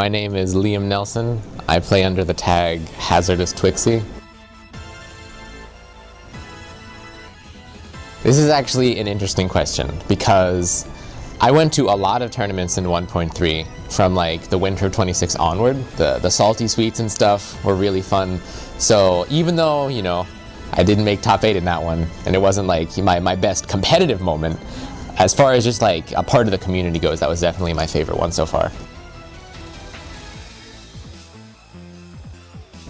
my name is Liam Nelson. I play under the tag #Twixxie. This is actually an interesting question because I went to a lot of tournaments in 1.3 from like the winter of 26 onward. The salty sweets and stuff were really fun. So even though, you know, I didn't make top 8 in that one, and it wasn't like my best competitive moment, as far as just like a part of the community goes, that was definitely my favorite one so far.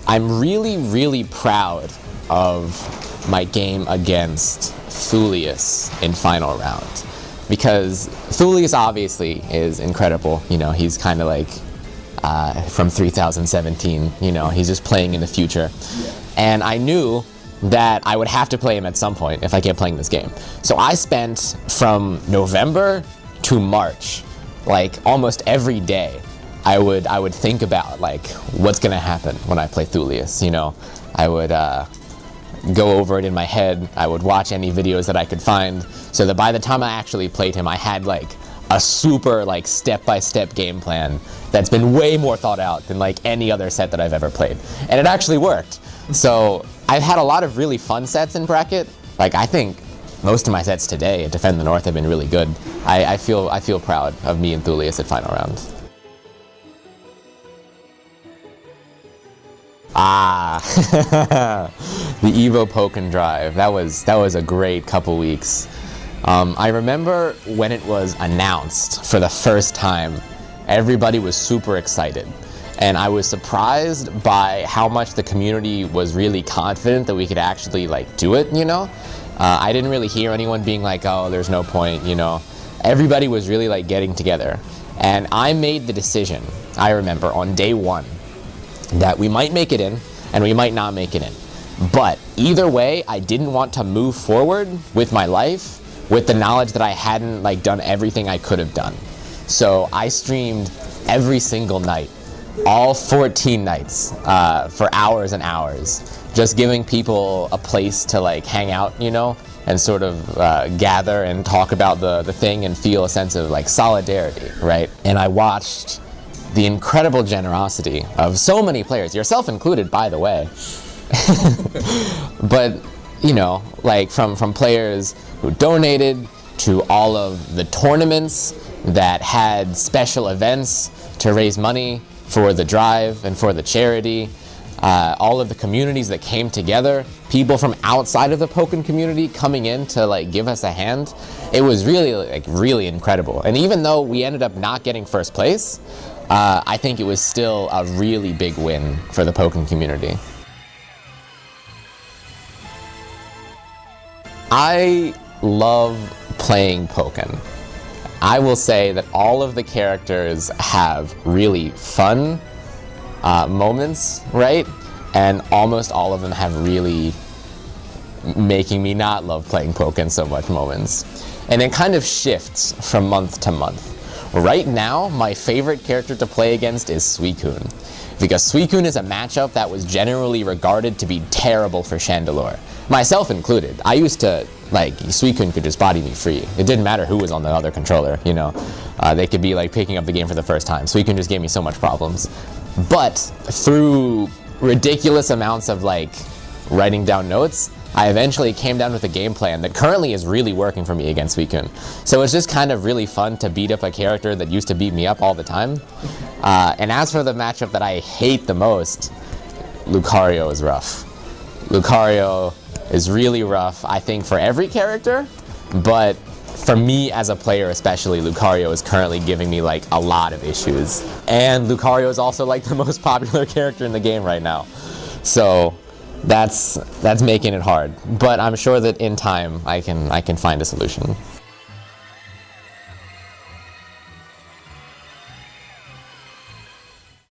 I'm really, really proud of my game against Thulius in final round, because Thulius obviously is incredible. You know, he's kind of like from 3017, you know, he's just playing in the future. And I knew that I would have to play him at some point if I kept playing this game. So I spent from November to March, like almost every day, I would think about like what's gonna happen when I play Thulius. You know, I would go over it in my head. I would watch any videos that I could find, so that by the time I actually played him, I had like a super like step-by-step game plan that's been way more thought out than like any other set that I've ever played, and it actually worked. So I've had a lot of really fun sets in bracket. Like I think most of my sets today at Defend the North have been really good. I feel proud of me and Thulius at final round. The Evo Pokken Drive. That was a great couple weeks. I remember when it was announced for the first time, everybody was super excited. And I was surprised by how much the community was really confident that we could actually like do it, you know? I didn't really hear anyone being like, oh, there's no point, you know? Everybody was really like getting together. And I made the decision, I remember, on day one, that we might make it in and we might not make it in. But either way, I didn't want to move forward with my life with the knowledge that I hadn't like done everything I could have done. So I streamed every single night, all 14 nights, for hours and hours, just giving people a place to like hang out, you know, and sort of gather and talk about the thing and feel a sense of like solidarity, right? And I watched the incredible generosity of so many players, yourself included, by the way. But, you know, like from players who donated to all of the tournaments that had special events to raise money for the drive and for the charity, all of the communities that came together, people from outside of the Pokken community coming in to like give us a hand. It was really incredible. And even though we ended up not getting first place, I think it was still a really big win for the Pokken community. I love playing Pokken. I will say that all of the characters have really fun moments, right? And almost all of them have really making me not love playing Pokken so much moments. And it kind of shifts from month to month. Right now, my favorite character to play against is Suicune, because Suicune is a matchup that was generally regarded to be terrible for Chandelure, myself included. I used to, like, Suicune could just body me free. It didn't matter who was on the other controller, you know. They could be, like, picking up the game for the first time. Suicune just gave me so much problems. But through ridiculous amounts of, like, writing down notes, I eventually came down with a game plan that currently is really working for me against Suicune. So it's just kind of really fun to beat up a character that used to beat me up all the time. And as for the matchup that I hate the most, Lucario is rough. Lucario is really rough, I think, for every character, but for me as a player especially, Lucario is currently giving me like a lot of issues. And Lucario is also like the most popular character in the game right now. So that's making it hard, but I'm sure that in time I can find a solution.